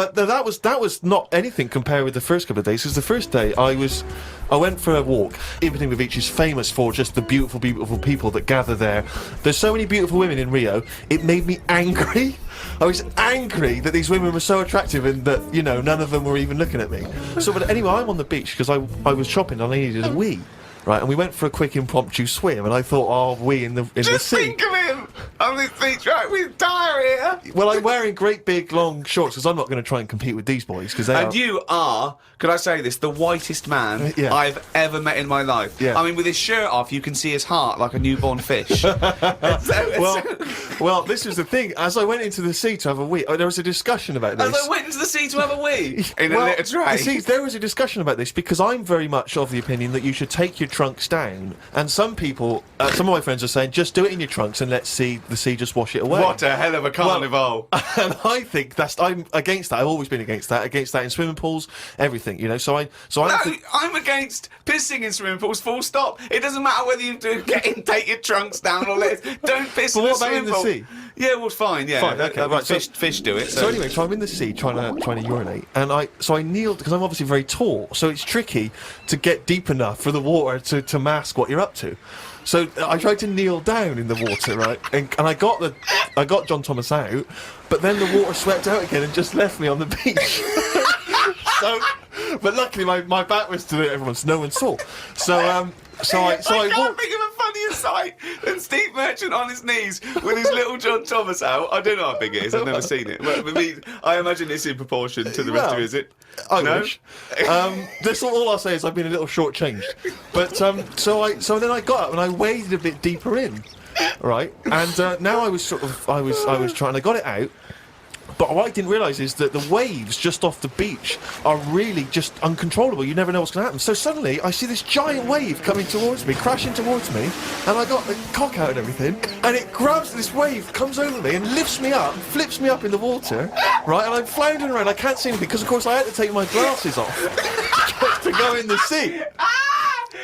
But that was not anything compared with the first couple of days, because the first day I went for a walk. Ipany Beach is famous for just the beautiful, beautiful people that gather there. There's so many beautiful women in Rio, it made me angry. I was angry that these women were so attractive and that, you know, none of them were even looking at me. So, but anyway, I'm on the beach because I was shopping and I needed a wee. Right, and we went for a quick impromptu swim, and I thought, oh, wee in the sea. Just think of him on this beach, right, with diarrhea. Well, I'm wearing great big long shorts because I'm not going to try and compete with these boys because they And you are, could I say this, the whitest man I've ever met in my life. Yeah. I mean, with his shirt off, you can see his heart like a newborn fish. Well, this was the thing. As I went into the sea to have a wee, there was a discussion about this. As I went into the sea to have a wee in a little tray. See, there was a discussion about this because I'm very much of the opinion that you should take your trunks down, and some people, some of my friends are saying, just do it in your trunks and let the sea just wash it away. What a hell of a carnival! And I think I'm against that. I've always been against that in swimming pools, everything, you know. I'm against pissing in swimming pools. Full stop. It doesn't matter whether you do take your trunks down or don't piss in the swimming pool. Sea? Yeah, well, fine. Yeah, fine, okay, right. Fish do it. So anyway, so I'm in the sea trying to urinate, and I kneeled because I'm obviously very tall, so it's tricky to get deep enough for the water to mask what you're up to. So I tried to kneel down in the water, right, and I got John Thomas out, but then the water swept out again and just left me on the beach. But luckily my back was to everyone, so no one saw. I can't think of a funnier sight than Steve Merchant on his knees with his little John Thomas out. I don't know how big it is. I've never seen it. But I imagine it's in proportion to the rest of it, is it? I wish. That's all I'll say is I've been a little shortchanged. But so then I got up and I waded a bit deeper in, right? And now I was trying. I got it out. But what I didn't realise is that the waves just off the beach are really just uncontrollable. You never know what's going to happen. So suddenly, I see this giant wave coming towards me, crashing towards me, and I got the cock out and everything, and it grabs this wave, comes over me, and lifts me up, flips me up in the water, right? And I'm floundering around. I can't see anything because, of course, I had to take my glasses off to go in the sea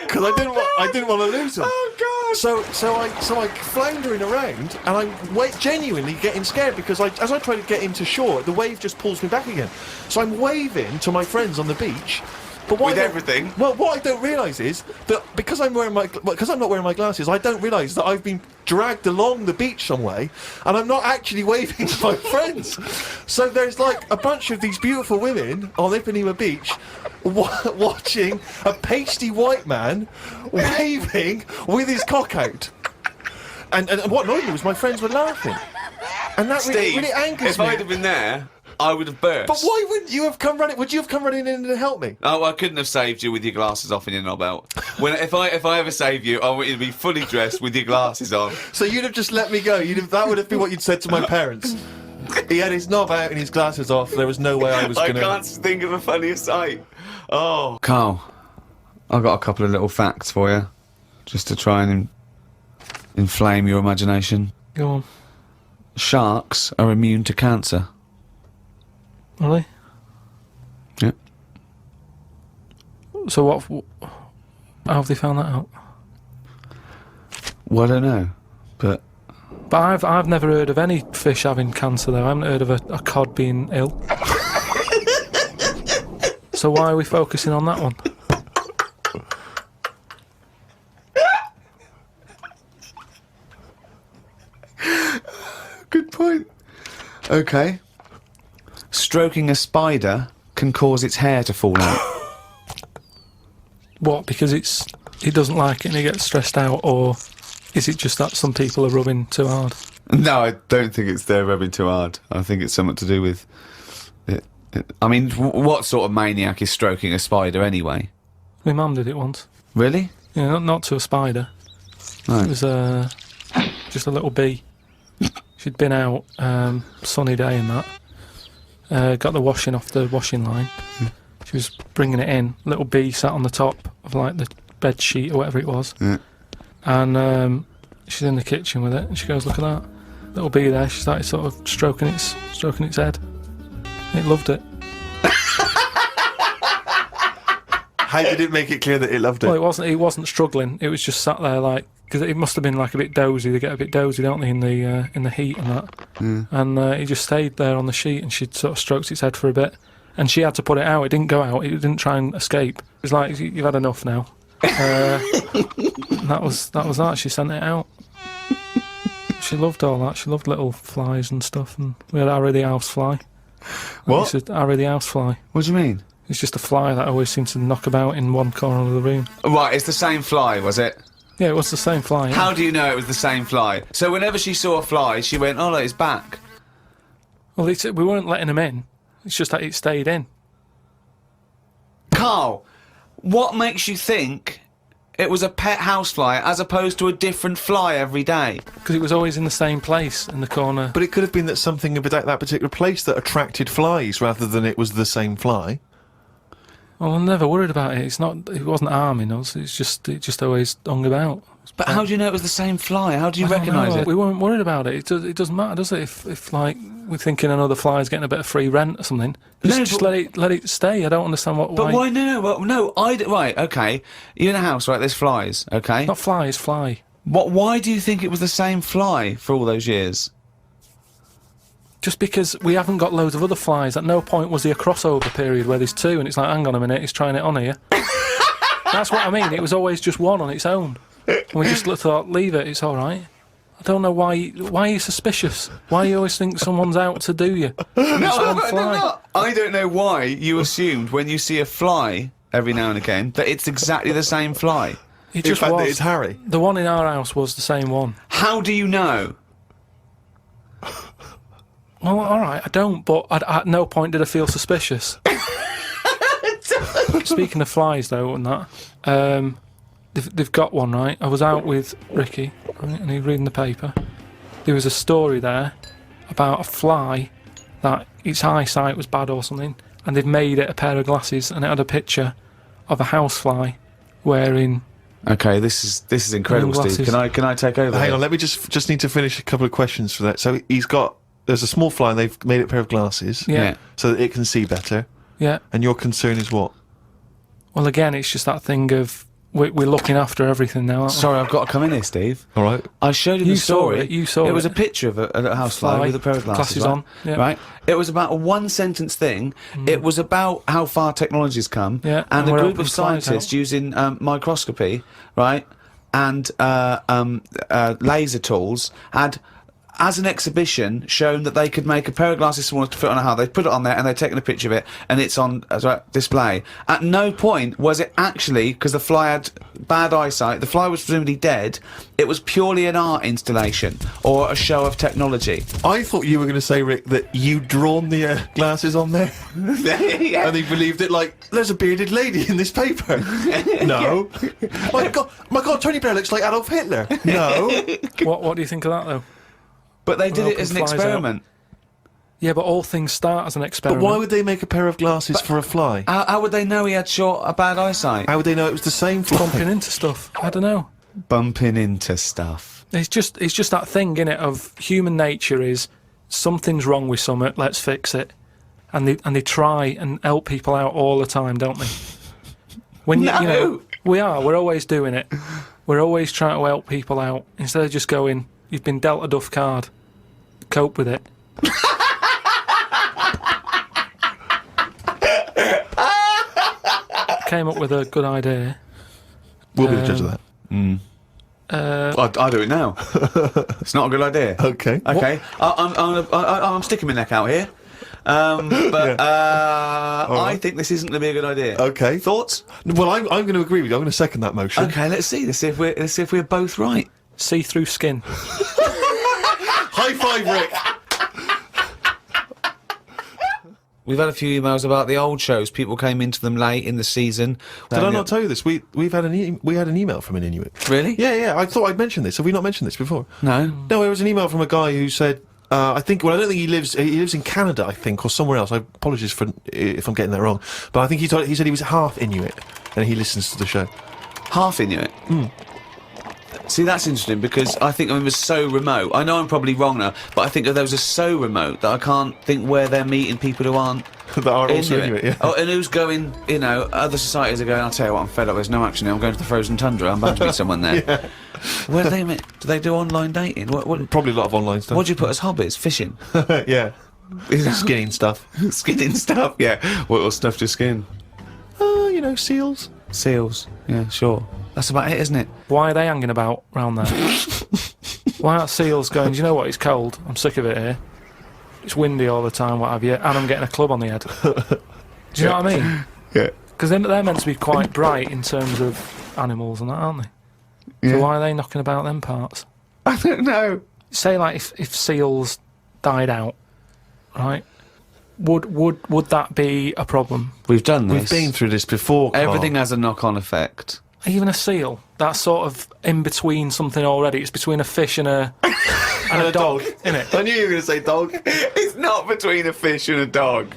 because I didn't want to lose them. Oh God! So I floundering around, and I'm genuinely getting scared because as I try to get into shore, the wave just pulls me back again. So I'm waving to my friends on the beach. But with everything. Well, what I don't realise is that because I'm not wearing my glasses, I don't realise that I've been dragged along the beach some way, and I'm not actually waving to my friends. So there's like a bunch of these beautiful women on Ipanema Beach watching a pasty white man waving with his cock out. And what annoyed me was my friends were laughing, and that really angers if me. I'd have been there, I would have burst. But why wouldn't you have come running? Would you have come running in to help me? Oh, I couldn't have saved you with your glasses off and your knob out. If I ever save you, I want you to be fully dressed with your glasses on. So you'd have just let me go. That would have been what you'd said to my parents. He had his knob out and his glasses off. There was no way I was going to... I can't think of a funnier sight. Oh. Carl, I've got a couple of little facts for you, just to try and inflame your imagination. Go on. Sharks are immune to cancer. Are they? Yeah. So how have they found that out? Well, I don't know, but I've never heard of any fish having cancer though. I haven't heard of a cod being ill. So why are we focusing on that one? Good point. Okay. Stroking a spider can cause its hair to fall out. What? Because it doesn't like it and it gets stressed out, or is it just that some people are rubbing too hard? No, I don't think it's they're rubbing too hard. I think it's something to do with it. I mean, what sort of maniac is stroking a spider anyway? My mum did it once. Really? Yeah, not to a spider. Right. It was just a little bee. She'd been out, sunny day and that. Got the washing off the washing line. She was bringing it in. Little bee sat on the top of like the bed sheet or whatever it was. Yeah. And she's in the kitchen with it, and she goes, "Look at that little bee there." She started sort of stroking its head. It loved it. How did it make it clear that it loved it? Well, it wasn't struggling. It was just sat there like, because it must have been like a bit dozy. They get a bit dozy, don't they, in the heat and that. And it just stayed there on the sheet, and she sort of stroked its head for a bit, and she had to put it out. It didn't go out. It didn't try and escape. It was like, you've had enough now. That was that. She sent it out. She loved all that. She loved little flies and stuff. And we had Harry the housefly. What? Harry the housefly. What do you mean? It's just a fly that always seems to knock about in one corner of the room. Right, it's the same fly, was it? Yeah, it was the same fly. Yeah. How do you know it was the same fly? So whenever she saw a fly, she went, "Oh, look, it's back." Well, we weren't letting him in. It's just that it stayed in. Carl, what makes you think it was a pet housefly as opposed to a different fly every day? Because it was always in the same place in the corner. But it could have been that something about that particular place that attracted flies rather than it was the same fly. Well, I'm never worried about it. It wasn't harming us. It just always hung about. But how do you know it was the same fly? How do you recognise it? We weren't worried about it. It doesn't matter, does it? If like we're thinking another fly's getting a bit of free rent or something, just let it stay. I don't understand why. But why? No. Right. Okay. You're in a house, right? There's flies. Okay. Not flies, fly. What? Why do you think it was the same fly for all those years? Just because we haven't got loads of other flies. At no point was there a crossover period where there's two, and it's like, hang on a minute, he's trying it on here. That's what I mean. It was always just one on its own. And we just thought, leave it, it's all right. I don't know why are you suspicious? Why you always think someone's out to do you? No. I don't know why you assumed when you see a fly every now and again that it's exactly the same fly. It just In fact, was. it's Harry. The one in our house was the same one. How do you know? Well, all right, I don't, but at no point did I feel suspicious. Speaking of flies, though, and that, they've got one, right? I was out with Ricky, right, and he was reading the paper. There was a story there about a fly that its eyesight was bad or something, and they've made it a pair of glasses, and it had a picture of a housefly wearing. Okay, this is incredible, Steve. Can I take over? Hang on, let me just need to finish a couple of questions for that. So there's a small fly and they've made it a pair of glasses so that it can see better. Yeah. And your concern is what? Well, again, it's just that thing of we're looking after everything now, aren't we? Sorry, I've got to come in here, Steve. All right. I showed you the story. You saw it. It was a picture of a housefly with a pair of glasses on. Yeah. Right. It was about a one-sentence thing. It was about how far technology's come, Yeah, and and a we're group of helping flies scientists out. using microscopy, right, and laser tools had, as an exhibition, shown that they could make a pair of glasses smaller to fit on a house. They put it on there and they'd taken a picture of it, and it's on display. At no point was it actually, because the fly had bad eyesight, the fly was presumably dead, it was purely an art installation or a show of technology. I thought you were going to say, Rick, that you'd drawn the glasses on there. Yeah. And they believed it like, there's a bearded lady in this paper. No. My God, Tony Blair looks like Adolf Hitler. No. What do you think of that, though? But they did Well, it as an flies out. experiment. Yeah, but all things start as an But experiment. why would they make a pair of glasses for a fly? How would they know he had a bad eyesight? How would they know it was the same fly? bumping into stuff? I don't know. Bumping into stuff. It's just that thing, innit, of human nature is something's wrong with something, let's fix it. And they try and help people out all the time, don't they? When you know, we're always doing it. We're always trying to help people out instead of just going, you've been dealt a duff card, cope with it. Came up with a good idea. We'll be the judge of that. I'll do it now. It's not a good idea. Okay. Okay. I'm sticking my neck out here. I think this isn't going to be a good idea. Okay. Thoughts? Well, I'm going to agree with you. I'm going to second that motion. Okay, let's see. Let's see if we're both right. See-through skin. High five, Rick. We've had a few emails about the old shows. People came into them late in the season. Did I not tell you this? We had an email from an Inuit. Really? Yeah. I thought I'd mentioned this. Have we not mentioned this before? No. No, it was an email from a guy who said, I don't think he lives in Canada, I think, or somewhere else. I apologise if I'm getting that wrong. But I think he said he was half Inuit and he listens to the show. Half Inuit. See, that's interesting because I think it was so remote. I know I'm probably wrong now, but I think that those are so remote that I can't think where they're meeting people who aren't that are also into into it, yeah. Oh, and who's going, you know, other societies are going, I'll tell you what, I'm fed up, there's no action here, I'm going to the frozen tundra, I'm bound to meet someone there. Yeah. Where do they meet? Do they do online dating? What Probably a lot of online stuff. do you put as hobbies? Fishing? Yeah. Skinning stuff. Skinning stuff, yeah. What stuff to skin? You know, seals. Seals, yeah, sure. That's about it, isn't it? Why are they hanging about round there? Why aren't seals going, do you know what, it's cold, I'm sick of it here. It's windy all the time, what have you, and I'm getting a club on the head. Do you know what I mean? Yeah. Because they're meant to be quite bright in terms of animals and that, aren't they? Yeah. So why are they knocking about them parts? I don't know. Say, like, if seals died out, right, would that be a problem? We've done this. We've been through this before, Carl. Everything has a knock-on effect. Even a seal, that's sort of in between something already. It's between a fish and a dog, isn't it? I knew you were going to say dog. It's not between a fish and a dog.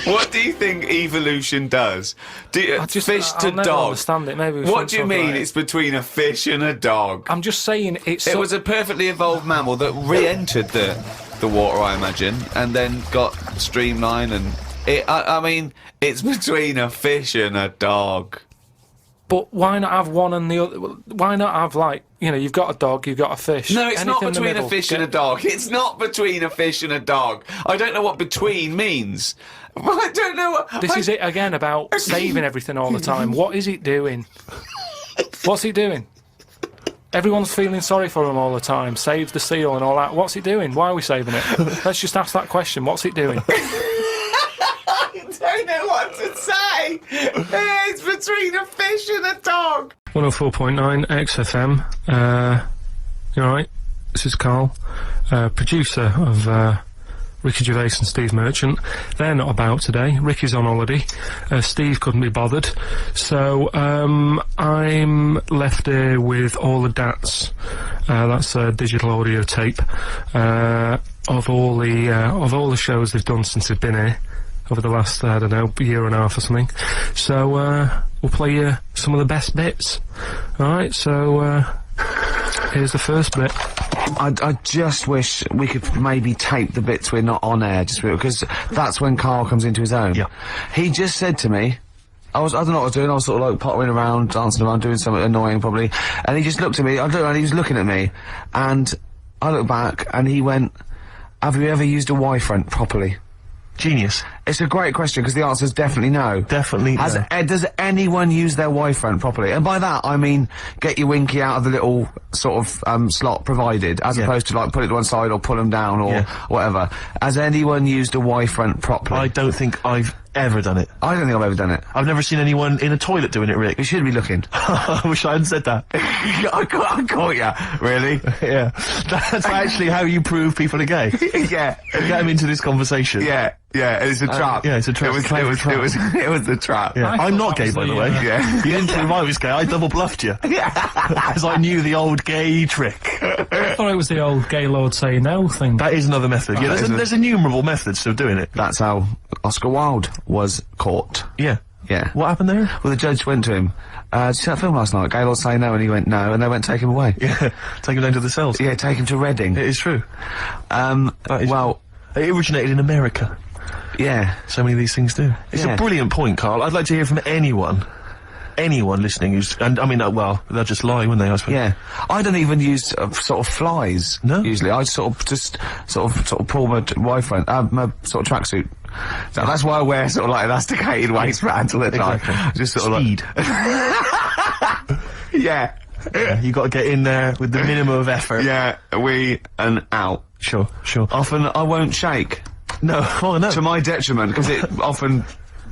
What do you think evolution does? Fish to I'll never dog. understand it. Maybe we What shouldn't do you talk mean about it. it's between a fish and a dog? I'm just saying it's. It was a perfectly evolved mammal that re-entered the water, I imagine, and then got streamlined and... I mean, it's between a fish and a dog. But why not have one and the other? Why not have, like, you know, you've got a dog, you've got a fish. No, it's not anything in the between a middle. fish and a dog. It's not between a fish and a dog. I don't know what between means. I don't know what... This is it again about saving everything all the time. What is it doing? What's it doing? Everyone's feeling sorry for him all the time. Save the seal and all that. What's it doing? Why are we saving it? Let's just ask that question. What's it doing? I don't know what to say. It's between a fish and a dog. 104.9 XFM. You alright? This is Carl, producer of Ricky Gervais and Steve Merchant. They're not about today. Ricky's on holiday. Steve couldn't be bothered. So I'm left here with all the DATs. That's a digital audio tape of all the shows they've done since they've been here over the last, I don't know, year and a half or something. So we'll play you some of the best bits. Alright, so here's the first bit. I just wish we could maybe tape the bits we're not on air, just because that's when Carl comes into his own. Yeah. He just said to me, I don't know what I was doing, I was sort of like pottering around, dancing around, doing something annoying probably, and he just looked at me, I don't know, and he was looking at me, and I looked back, and he went, have you ever used a Y-front properly? Genius. It's a great question, because the answer is definitely no. Definitely no. Does anyone use their Y-front properly? And by that, I mean, get your winky out of the little sort of slot provided, as opposed to, like, put it to one side or pull them down or whatever. Has anyone used a Y-front properly? I don't think I've ever done it. I don't think I've ever done it. I've never seen anyone in a toilet doing it, Rick. You should be looking. I wish I hadn't said that. I caught ya. Really? Yeah. That's actually how you prove people are gay. Yeah. Get them into this conversation. Yeah. It's a trap. Yeah, it's a trap. It was a trap. Yeah. I'm not gay, by the way. Yeah. You didn't prove I was gay, I double bluffed you. Because I knew the old gay trick. I thought it was the old gay lord say no thing. That is another method. Yeah, there's innumerable methods of doing it. That's how Oscar Wilde was caught. Yeah. Yeah. What happened there? Well, the judge went to him, did you see that film last night? Gaylord say no, and he went no, and they went take him away. Yeah. Take him down to the cells. Yeah, take him to Reading. It is true. Well... It originated in America. Yeah. So many of these things do. It's a brilliant point, Carl. I'd like to hear from anyone listening who's... And, I mean, well, they'll just lie, wouldn't they, I suppose? Yeah. I don't even use sort of flies. No? Usually. I sort of pull my Y-front, my sort of tracksuit. So that's why I wear sort of like elasticated waistbands all the time. Exactly. Just sort of Speed. Yeah. Yeah, you got to get in there with the minimum of effort. Yeah, and out. Sure. Often I won't shake. No, oh no. To my detriment, because it often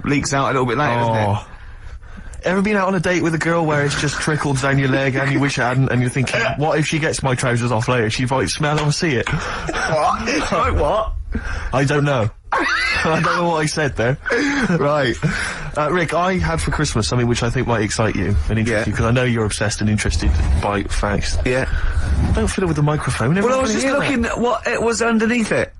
leaks out a little bit later, doesn't it? Ever been out on a date with a girl where it's just trickled down your leg and you wish it hadn't, and you're thinking, what if she gets my trousers off later? She might smell or see it. What? Like what? I don't know. I don't know what I said there. Right. Rick, I had for Christmas something which I think might excite you and interest you, because I know you're obsessed and interested by facts. Yeah. Don't fiddle with the microphone. Well, I was just looking at what it was underneath it.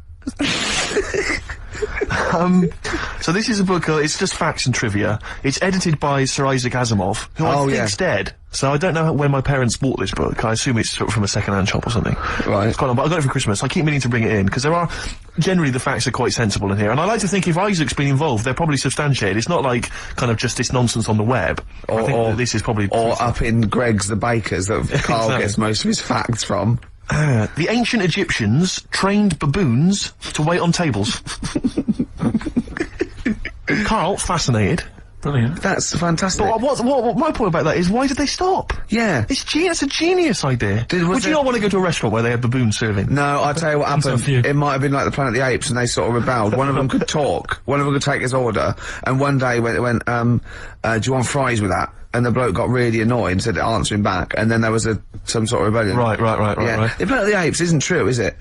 So this is a book, it's just facts and trivia. It's edited by Sir Isaac Asimov, who I think's dead. So I don't know when my parents bought this book. I assume it's sort of from a second-hand shop or something. Right. It's quite long, but I got it for Christmas. I keep meaning to bring it in, because generally the facts are quite sensible in here. And I like to think if Isaac's been involved, they're probably substantiated. It's not like kind of just this nonsense on the web. I think that this is probably... Or up in Greg's the Baker's that Carl gets most of his facts from. The ancient Egyptians trained baboons to wait on tables. Carl, fascinated. Brilliant. That's fantastic. But what my point about that is, why did they stop? Yeah. It's a genius idea. Would you not want to go to a restaurant where they had baboons serving? No, I'll tell you what happened. Few. It might have been like the Planet of the Apes and they sort of rebelled. One of them could talk, one of them could take his order, and one day when it went, do you want fries with that? And the bloke got really annoyed and said answer him back, and then there was some sort of rebellion. Right. Yeah. The Planet of the Apes isn't true, is it?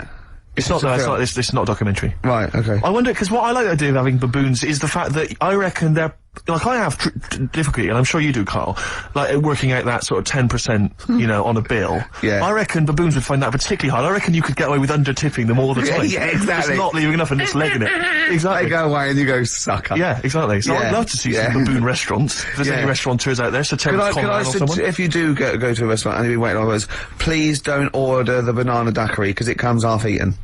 It's not a documentary. Right, okay. I wonder, because what I like the idea of having baboons is the fact that I reckon they're, like, I have difficulty, and I'm sure you do, Carl, like, working out that sort of 10%, you know, on a bill. Yeah. I reckon baboons would find that particularly hard. I reckon you could get away with under-tipping them all the time. Yeah, exactly. Just not leaving enough and just legging it. Exactly. They go away and you go, sucker. Yeah, exactly. So I'd love to see some baboon restaurants. If there's any restaurateurs out there, so tell us or someone. If you do go to a restaurant and you've been waiting on those, please don't order the banana daiquiri, because it comes half-eaten.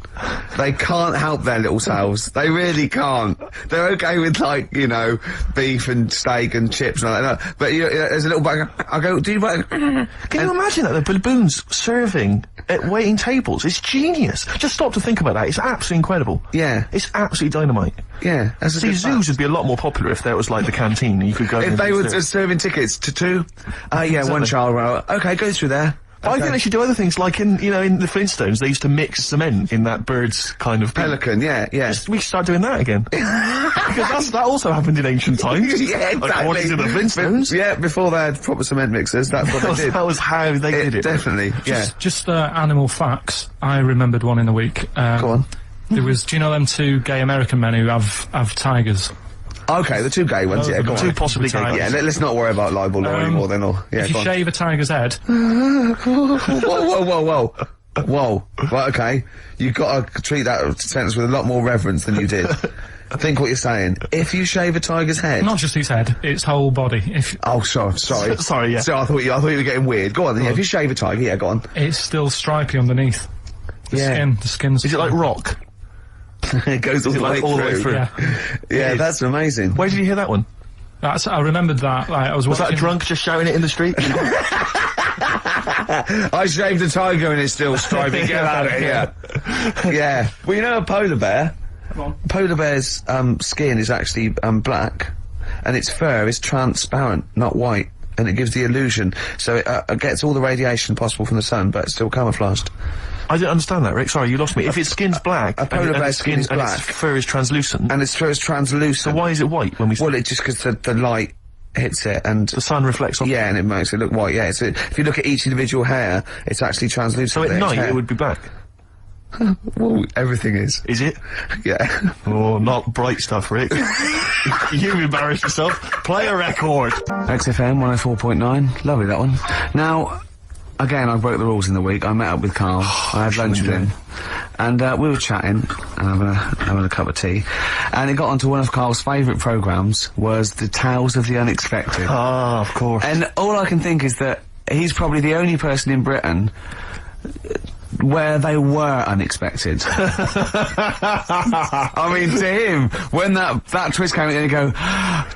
They can't help their little selves. They really can't. They're okay with, like, you know, beef and steak and chips and all that. But there's a little bag. I go, do you want... Can you imagine that? The baboons serving at waiting tables. It's genius. Just stop to think about that. It's absolutely incredible. Yeah. It's absolutely dynamite. Yeah. That's a See, zoos would be a lot more popular if there was, like, the canteen and you could go... If they were serving tickets to two, Exactly. one child, okay, go through there. But I think they should do other things, like in the Flintstones, they used to mix cement in that bird's kind of... Pelican, yeah. We should start doing that again. Because that also happened in ancient times. Yeah, exactly. According to the Flintstones. Yeah, before they had proper cement mixers, that's what they did. That was how they did it. Definitely, yeah. Just animal facts. I remembered one in the week. Go on. There was, do you know them two gay American men who have tigers? Okay, the two gay ones, yeah, go on. Two possibly gay guys. Yeah, let's not worry about libel law anymore then, or... Yeah, if you shave a tiger's head... Whoa. Right, okay. You've got to treat that sentence with a lot more reverence than you did. Think what you're saying. If you shave a tiger's head... Not just his head, its whole body. Oh, sorry. Sorry, yeah. So I thought you were getting weird. Go on then, yeah, if you shave a tiger, yeah, go on. It's still stripy underneath. The skin's... Is it like rock? It goes all the way through. Yeah, that's amazing. Where did you hear that one? I remembered that. Like, was that a drunk just shouting it in the street? I shaved a tiger and it's still stripy. Get out of here. Yeah. Well, you know a polar bear? Come on. Polar bear's skin is actually black, and its fur is transparent, not white, and it gives the illusion. So it gets all the radiation possible from the sun, but it's still camouflaged. I didn't understand that, Rick. Sorry, you lost me. If its skin's black, a polar bear's skin is black, and its fur is translucent, and its fur is translucent. So why is it white when we? Well, it's just because the light hits it and the sun reflects on. Yeah, and it makes it look white. Yeah, so if you look at each individual hair, it's actually translucent. So at night it would be black. Well, everything is. Is it? Yeah. Oh, not bright stuff, Rick. You embarrassed yourself. Play a record. XFM 104.9. Lovely, that one. Now, again, I broke the rules in the week. I met up with Carl. I had lunch with him. And we were chatting and having a cup of tea. And it got onto one of Carl's favourite programmes, was the Tales of the Unexpected. Ah, of course. And all I can think is that he's probably the only person in Britain where they were unexpected. I mean, to him, when that twist came in, he'd go,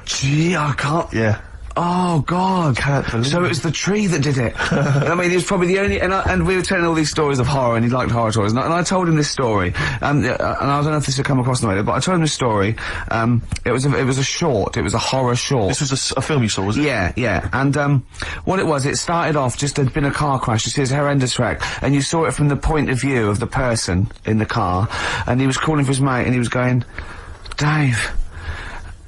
gee, I can't... Yeah. Oh, God. Can't believe so it was the tree that did it. I mean, he was probably the only... And we were telling all these stories of horror, and he liked horror stories. And I told him this story. And I don't know if this will come across in the way, but I told him this story. It was a short. It was a horror short. This was a film you saw, was it? Yeah. And what it was, it started off, just there'd been a car crash. You see, it's a horrendous wreck. And you saw it from the point of view of the person in the car. And he was calling for his mate, and he was going, Dave...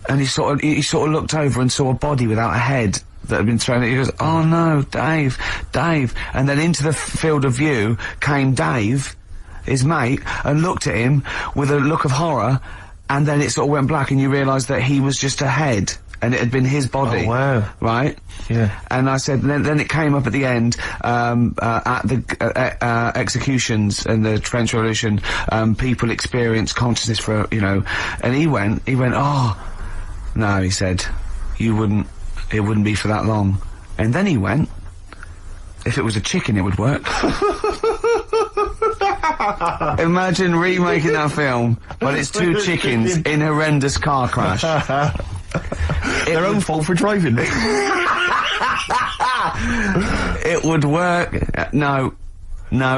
And he sort of looked over and saw a body without a head that had been thrown at. He goes, oh no, Dave. And then into the field of view came Dave, his mate, and looked at him with a look of horror, and then it sort of went black and you realised that he was just a head and it had been his body. Oh, wow. Right? Yeah. And I said, then it came up at the end, at the executions and the French Revolution, people experience consciousness for, you know, and he went, oh, no, he said, it wouldn't be for that long. And then he went, if it was a chicken, it would work. Imagine remaking that film, but it's two chickens in horrendous car crash. Their own fault for driving. It would work. No,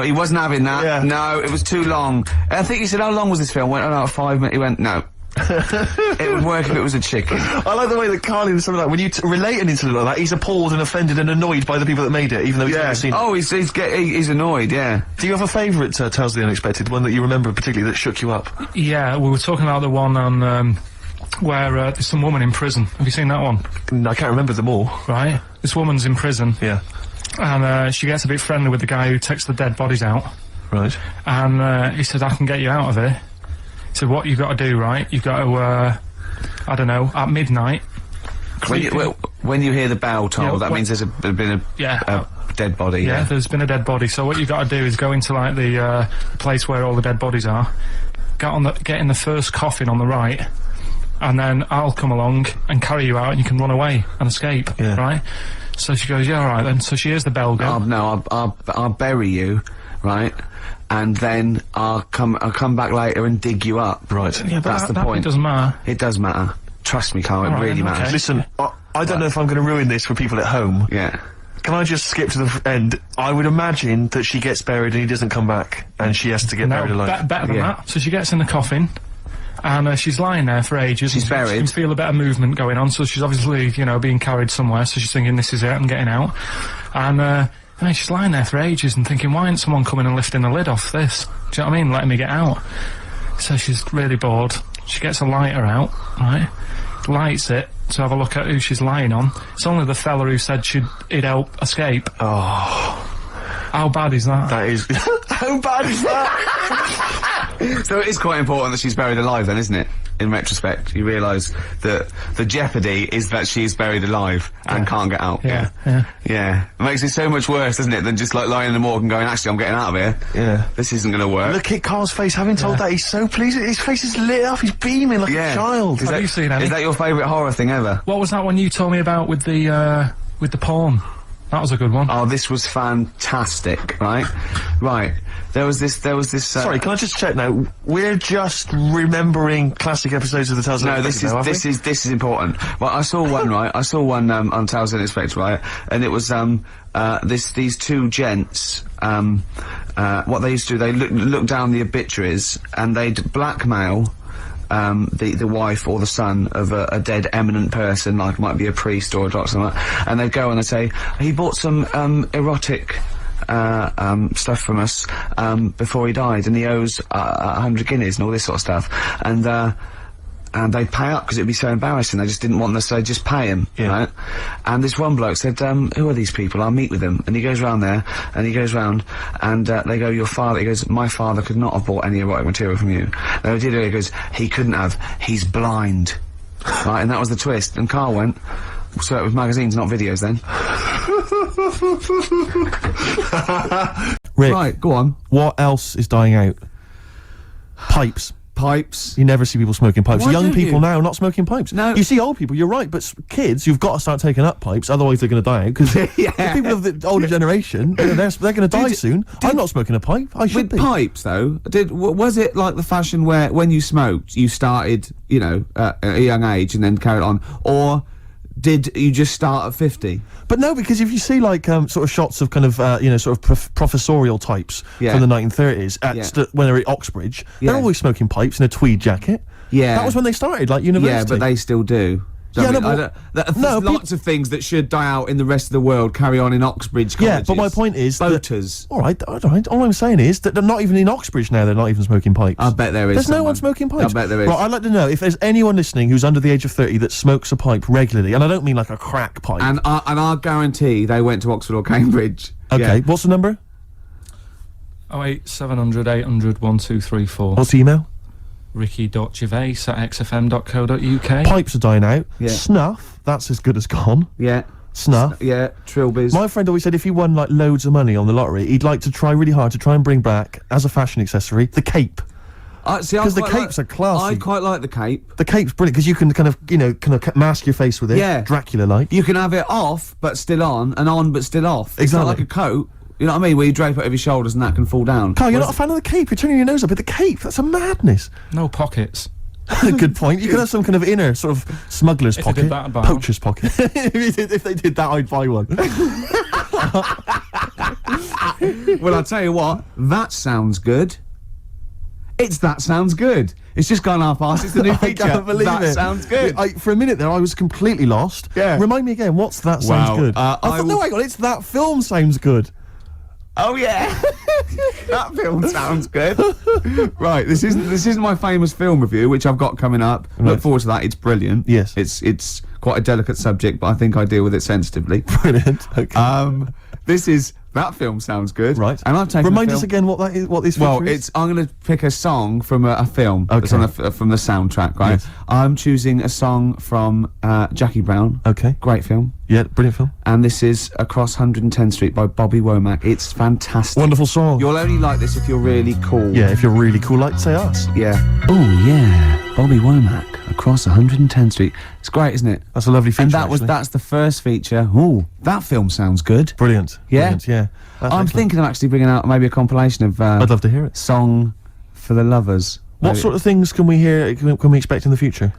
he wasn't having that. Yeah. No, it was too long. I think he said, how long was this film? Went about 5 minutes. He went, no. It would work if it was a chicken. I like the way that Carly was something like, when you relate an incident like that, he's appalled and offended and annoyed by the people that made it, even though he's never seen it. Oh, he's annoyed, yeah. Do you have a favourite Tales of the Unexpected, one that you remember particularly that shook you up? Yeah, we were talking about the one on where there's some woman in prison. Have you seen that one? I can't remember them all. Right. This woman's in prison. Yeah. And she gets a bit friendly with the guy who takes the dead bodies out. Right. And he said, I can get you out of here. He said, what you've got to do, right? You've got to, I don't know, at midnight. When you hear the bell toll, Yeah, that means there's been a dead body. Yeah, there's been a dead body. So what you've got to do is go into, like, the place where all the dead bodies are. Get in the first coffin on the right. And then I'll come along and carry you out and you can run away and escape, right? So she goes, yeah, all right then. So she hears the bell go. No, I'll bury you, right? And then I'll come back later and dig you up. Right. Yeah, but that's the point. It doesn't matter. It does matter. Trust me, Carl, it really matters. Okay. Listen, I don't know if I'm going to ruin this for people at home. Yeah. Can I just skip to the end? I would imagine that she gets buried and he doesn't come back, and she has to get buried alive. Better than that. So she gets in the coffin. And she's lying there for ages. She's buried. She can feel a bit of movement going on, so she's obviously, you know, being carried somewhere, so she's thinking, this is it, I'm getting out. And she's lying there for ages and thinking, why isn't someone coming and lifting the lid off this? Do you know what I mean? Letting me get out. So she's really bored. She gets a lighter out, right? Lights it to have a look at who she's lying on. It's only the fella who said he'd help escape. Oh. How bad is that? That is... How bad is that? So it is quite important that she's buried alive then, isn't it? In retrospect, you realise that the jeopardy is that she's buried alive and can't get out. Yeah. It makes it so much worse, doesn't it, than just like lying in the morgue and going, actually, I'm getting out of here. Yeah. This isn't going to work. Look at Carl's face. Having told that, he's so pleased. His face is lit up. He's beaming like a child. Have you seen any? Is that your favourite horror thing ever? What was that one you told me about with the porn? That was a good one. Oh, this was fantastic, right? Right. There was this, Sorry, can I just check now? We're just remembering classic episodes of the Tales of the Unexpected. This is important. Well, I saw one, right? I saw one, on Tales of the Unexpected, right? And it was, these two gents, what they used to do, they look down the obituaries and they'd blackmail the wife or the son of a dead eminent person, like might be a priest or a doctor, something like that, and they'd go and they'd say, he bought some erotic stuff from us before he died, and he owes 100 guineas and all this sort of stuff, and they'd pay up because it'd be so embarrassing. They just didn't want this, so they'd just pay him, right? And this one bloke said, who are these people? I'll meet with them. And he goes round there, and he goes round, and they go, your father, he goes, my father could not have bought any erotic material from you. They did it, he goes, he couldn't have, he's blind. Right, and that was the twist. And Carl went, so it was magazines, not videos then. Rick, right, go on. what else is dying out? Pipes. Pipes. You never see people smoking pipes. Why Young don't people you? now not smoking pipes. No. You see old people, you're right, but kids, you've got to start taking up pipes, otherwise they're going to die out, because the people of the older generation, they're going to die soon. I'm not smoking a pipe. I should With be. pipes, though, was it like the fashion where when you smoked, you started, you know, at a young age and then carried on, or did you just start at 50? But no, because if you see like sort of shots of kind of sort of professorial types from the 1930s when they were at Oxbridge, they're always smoking pipes in a tweed jacket. Yeah, that was when they started, like university. Yeah, but they still do. There's lots of things that should die out in the rest of the world carry on in Oxbridge colleges. Yeah, but my point is boaters. All right. All I'm saying is that they're not even in Oxbridge now. They're not even smoking pipes. I bet there is. There's no one smoking pipes. I bet there is. Right, I'd like to know if there's anyone listening who's under the age of 30 that smokes a pipe regularly, and I don't mean like a crack pipe. And I guarantee they went to Oxford or Cambridge. Okay, what's the number? 08700 800 1234. What's the email? ricky.gervais@xfm.co.uk. Pipes are dying out. Yeah. Snuff, that's as good as gone. Yeah. Snuff. Yeah, trilbies. My friend always said if he won like loads of money on the lottery, he'd like to try really hard to try and bring back, as a fashion accessory, the cape. Because the capes are classy. I quite like the cape. The cape's brilliant because you can kind of, mask your face with it. Yeah. Dracula-like. You can have it off, but still on, and on, but still off. It's not Exactly. like a coat. You know what I mean? Where you drape it over your shoulders and that can fall down. Carl, you're not a fan of the cape. You're turning your nose up at the cape. That's a madness. No pockets. Good point. You could have some kind of inner sort of smuggler's If they pocket, did that, I'd buy one. poacher's pocket. If they did that, I'd buy one. Well, I'll tell you what. That sounds good. That sounds good. It's just gone half past. It's the new I feature. can't believe that it. sounds good. For a minute there, I was completely lost. Yeah. Remind me again. What's that sounds Wow. good? I will- hang on. It's that film sounds good. Oh yeah, that film sounds good. Right, this is my famous film review, which I've got coming up. Right. Look forward to that. It's brilliant. Yes. it's quite a delicate subject, but I think I deal with it sensitively. Brilliant. Okay. That film sounds good. Right. And I've taken Remind a us film- again what that is. What this feature is. I'm going to pick a song from a film that's Okay. on from the soundtrack, right? Yes. I'm choosing a song from Jackie Brown. Okay. Great film. Yeah. Brilliant film. And this is Across 110th Street by Bobby Womack. It's fantastic. Wonderful song. You'll only like this if you're really cool. Yeah. If you're really cool, like say us. Yeah. Oh, yeah. Bobby Womack, Across 110th Street. It's great, isn't it? That's a lovely feature. And actually. that's the first feature. Ooh, that film sounds good. Brilliant. Yeah? Brilliant, yeah. That's I'm excellent. thinking of actually bringing out maybe a compilation of I'd love to hear it. Song for the Lovers. What Maybe. sort of things can we hear? Can we expect in the future?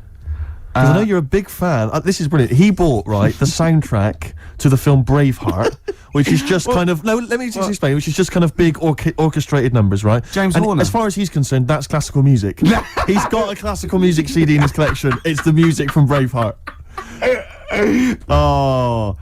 Because I know you're a big fan. This is brilliant. He bought the soundtrack to the film Braveheart, which is just kind of let me just explain. Which is just kind of big orchestrated numbers, right? James and Horner. as far as he's concerned, that's classical music. He's got a classical music CD in his collection. It's the music from Braveheart. Oh,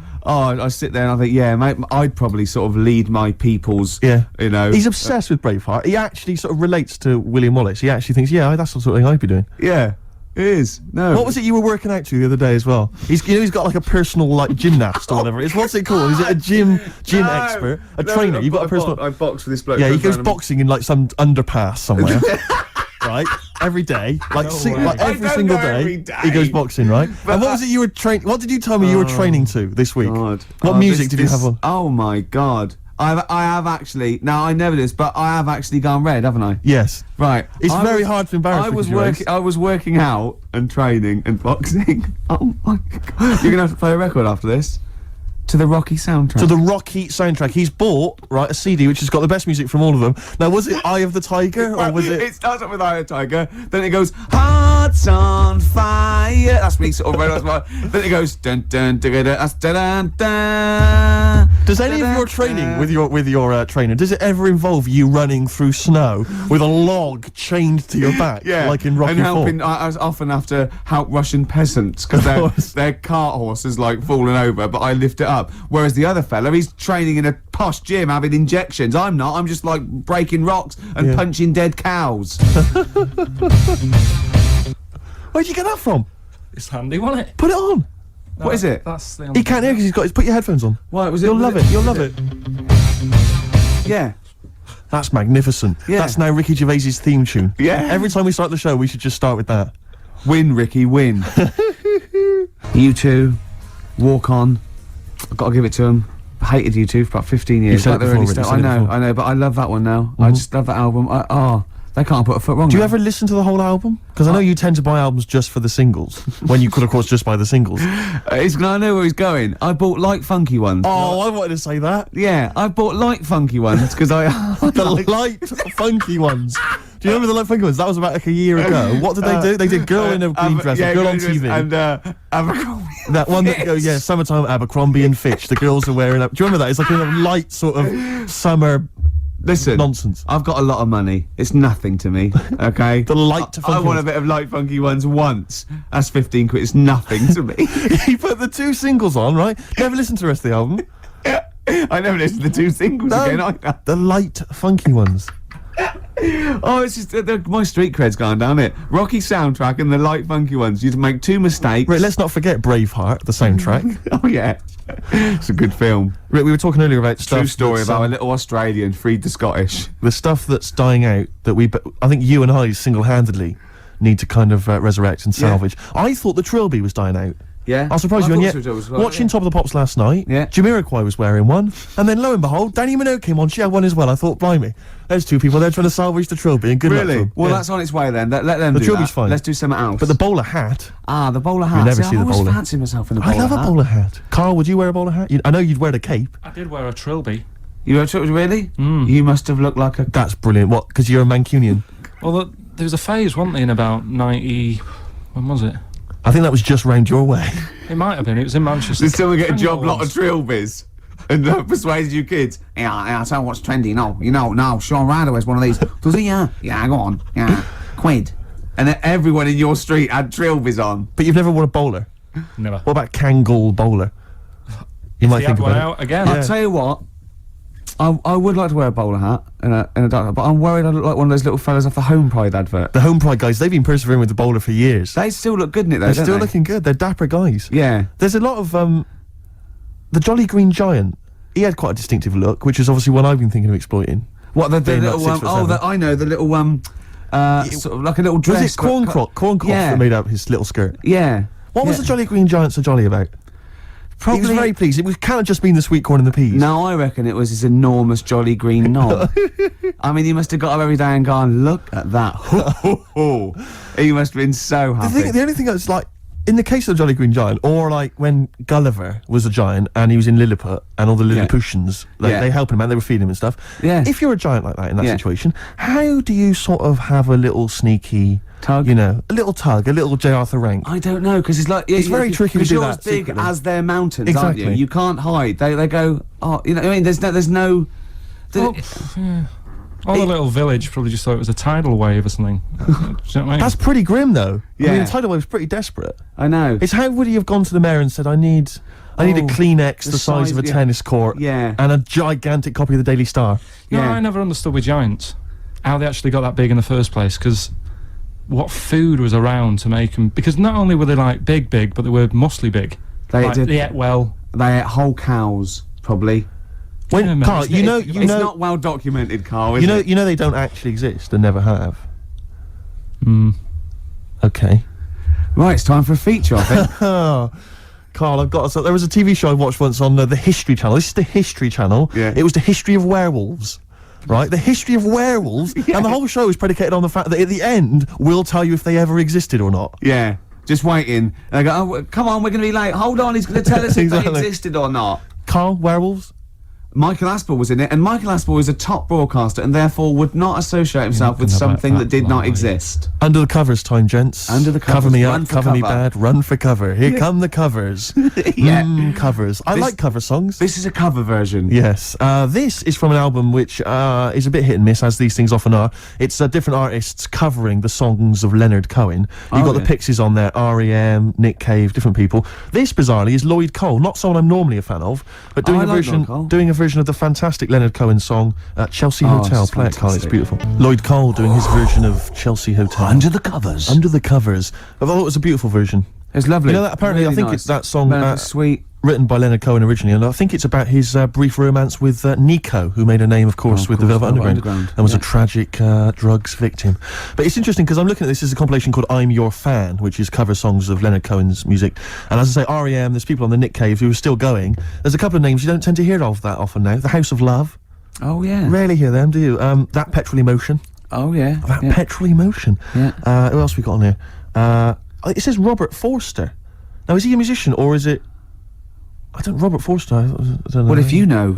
I sit there and I think, yeah, mate, I'd probably sort of lead my people's, Yeah, you know. he's obsessed with Braveheart. He actually sort of relates to William Wallace. He actually thinks, yeah, that's the sort of thing I'd be doing. Yeah, it is. No. What was it you were working out to the other day as well? He's got like a personal like gymnast or whatever. What's it called? Is it a gym expert, a trainer? You've got a personal. I box with this bloke. Yeah, he goes boxing in like some underpass somewhere. Right, every day, way. like I every don't single go day, every day. he goes boxing, right? And what was it you were training? What did you tell me you were training to this week? God. What music did you have on? Oh my God. I have actually. Now I never did this, but I have actually gone red, haven't I? Yes, Right. it's very hard to embarrass. I was working out and training and boxing. Oh my God. You're gonna have to play a record after this. To the Rocky soundtrack. To the Rocky soundtrack. He's bought a CD which has got the best music from all of them. Now, was it Eye of the Tiger or was it? It starts up with Eye of the Tiger, then it goes Hearts on Fire. That's me sort of red. Then it goes dun dun dun dun. That's dun dun dun. Does any of your training with your trainer, does it ever involve you running through snow with a log chained to your back, Yeah, like in Rocky and helping. IV? I was often have to help Russian peasants because their cart horse is like fallen over, but I lift it up. Whereas the other fella, he's training in a posh gym having injections. I'm not. I'm just like breaking rocks and punching dead cows. Where'd you get that from? It's handy, wasn't it? Put it on. What is it? That's the He can't hear because he's got. Put your headphones on. What was it? You'll was love it. You'll love it. Yeah. That's magnificent. Yeah. That's now Ricky Gervais's theme tune. Yeah. Every time we start the show, we should just start with that. Win, Ricky, win. You two, walk on. I've got to give it to him. I hated you two for about 15 years. You've said it the before, early Rick, stuff. you've said it before. I know, but I love that one now. I just love that album. They can't put a foot wrong. Do you now. ever listen to the whole album? Because I know you tend to buy albums just for the singles, when you could, of course, just buy the singles. I know where he's going. I bought light funky ones. Oh, I wanted to say that. Yeah, I bought light funky ones because I. The light, funky ones. Do you remember the light funky ones? That was about like a year ago. What did they do? They did Girl in a Green Dress, a Girl on TV. And Abercrombie. That one that goes, yeah, summertime Abercrombie and Fitch. The girls are wearing up. Do you remember that? It's like a light sort of summer Listen, nonsense. I've got a lot of money. It's nothing to me. Okay. The light I funky want a ones. bit of light funky ones once. That's 15 quid. It's nothing to me. You put the two singles on, right? Never listened to the rest of the album. I never listened to the two singles again either. The light funky ones. Oh, it's just my street cred's gone down it. Rocky soundtrack and the light funky ones. You'd make two mistakes. Right, let's not forget Braveheart, the soundtrack. Oh yeah, it's a good film. Rick, we were talking earlier about stuff. True story that's, about a little Australian freed the Scottish. the stuff that's dying out that I think you and I single-handedly need to kind of resurrect and salvage. I thought the trilby was dying out. Yeah. I'll surprise you, and yet, watching Top of the Pops last night, Jamiroquai was wearing one, and then lo and behold, Danny Minogue came on, she had one as well. I thought, blimey, there's two people there trying to salvage the trilby, and good luck to them. Well, that's on its way then. Let them do that. The trilby's fine. Let's do something else. But the bowler hat... Ah, the bowler hat. You never see the I always bowler. fancy myself in a bowler hat. I love a bowler hat. Carl, would you wear a bowler hat? I know you'd wear the cape. I did wear a trilby. You wear a trilby, really? You must have looked like a... That's brilliant. What, because you're a Mancunian? Well, there was a phase, wasn't there, in about 90... When was it? I think that was just round your way. It might have been. It was in Manchester. Did someone get a job lot of trilbies? And persuaded you kids? Yeah, I'll tell you what's trendy. No, Sean Ryder wears one of these. Does he? Yeah, go on. Yeah, quid. And then everyone in your street had trilbies on. But you've never worn a bowler? Never. What about Kangol bowler? You might think one about out again. I'll tell you what. I would like to wear a bowler hat and a dark hat, but I'm worried I look like one of those little fellas off the Home Pride advert. The Home Pride guys, they've been persevering with the bowler for years. They still look good in it though, They're don't still they? looking good. They're dapper guys. Yeah. There's a lot of the Jolly Green Giant. He had quite a distinctive look, which is obviously one I've been thinking of exploiting. What the Being little like 6'7". I know the little sort of like a little dress. Was it Corncroft Yeah. that made up his little skirt? Yeah. What was the Jolly Green Giant so jolly about? He was very pleased. It can't have just been the sweet corn and the peas. No, I reckon it was his enormous jolly green knob. I mean, he must have got up every day and gone, look at that. He must have been so happy. The only thing that's like, in the case of the Jolly Green Giant, or like when Gulliver was a giant and he was in Lilliput and all the Lilliputians, they helped him out, they were feeding him and stuff. Yeah. If you're a giant like that in that situation, how do you sort of have a little sneaky tug? You know, a little tug, a little J. Arthur Rank. I don't know, because it's like... It's very tricky to do that Because you're as big secretly. as their mountains, Exactly. aren't you? You can't hide. They go, oh, you know, I mean, there's no... Well, yeah. All the little village probably just thought it was a tidal wave or something. Do you know what I mean? That's pretty grim, though. Yeah. I mean, the tidal wave's pretty desperate. I know. It's how would he have gone to the mayor and said, I need a Kleenex the size of a tennis court and a gigantic copy of the Daily Star. No, I never understood with giants how they actually got that big in the first place, because what food was around to make them... Because not only were they, like, big, but they were mostly big. They ate well. They ate whole cows, probably. When, Carl, it's not well documented, Carl, is it? You know they don't actually exist and never have. Okay. Right, it's time for a feature, I think. Oh, Carl, I've got... So there was a TV show I watched once on the History Channel. This is the History Channel. Yeah. It was the history of werewolves. Right? The history of werewolves. And the whole show is predicated on the fact that at the end, we'll tell you if they ever existed or not. Yeah. Just waiting. And I go, oh, come on, we're going to be late. Hold on, he's going to tell us if they existed or not. Carl, werewolves? Michael Aspel was in it, and Michael Aspel is a top broadcaster and therefore would not associate himself with something that did not exist. Under the covers time, gents. Under the covers. Cover me Run up, for cover me cover. bad, run for cover. Here come the covers. Covers. I like cover songs. This is a cover version. Yes. This is from an album which is a bit hit and miss, as these things often are. It's different artists covering the songs of Leonard Cohen. You've got the Pixies on there, R.E.M., Nick Cave, different people. This, bizarrely, is Lloyd Cole, not someone I'm normally a fan of, but doing a version of the fantastic Leonard Cohen song, Chelsea Hotel. Play it, Carl, it's beautiful. Lloyd Cole doing his version of Chelsea Hotel. Under the covers. Under the covers. I thought it was a beautiful version. It's lovely. You know that apparently really I think nice. it's that song sweet. written by Leonard Cohen originally, and I think it's about his brief romance with Nico, who made a name, of course, with the Velvet Underground, and was a tragic drugs victim. But it's interesting because I'm looking at this as a compilation called I'm Your Fan, which is cover songs of Leonard Cohen's music. And as I say, R.E.M., there's people on the Nick Cave who are still going. There's a couple of names you don't tend to hear of that often now. The House of Love. Oh, yeah. Rarely hear them, do you? That Petrol Emotion. Oh, yeah. That Petrol Emotion. Yeah. Who else we got on here? It says Robert Forster. Now, is he a musician or is it... Robert Forster, I don't know. Well, if you know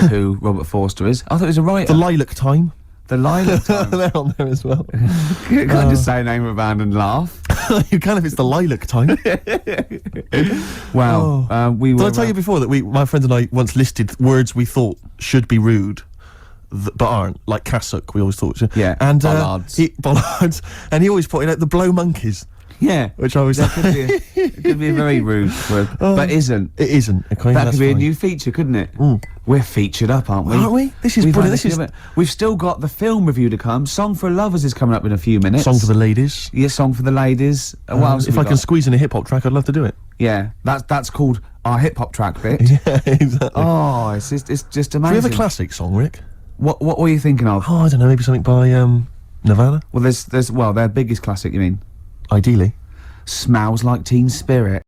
who Robert Forster is, I thought he was a writer. The Lilac Time. The Lilac Time. They're on there as well. You can't just say a name of a band and laugh. You can if it's the Lilac Time. Wow. We were... Did I tell you before that my friend and I once listed words we thought should be rude, but aren't, like cassock, we always thought. Yeah, and bollards. Bollards. And he always pointed out the blow monkeys. Yeah. Which I was like... It could be a very rude word, but isn't. It isn't. Okay, that could be a new feature, couldn't it? We're featured up, aren't we? Aren't we? This is brilliant. We've still got the film review to come. Song for Lovers is coming up in a few minutes. Song for the ladies. Yeah, Song for the ladies. What else if I can squeeze in a hip-hop track, I'd love to do it. Yeah, that's called our hip-hop track bit. Yeah, exactly. Oh, it's just amazing. Do we have a classic song, Rick? What were you thinking of? Oh, I don't know, maybe something by, Nirvana? Well, their biggest classic, you mean? Ideally. Smells Like Teen Spirit.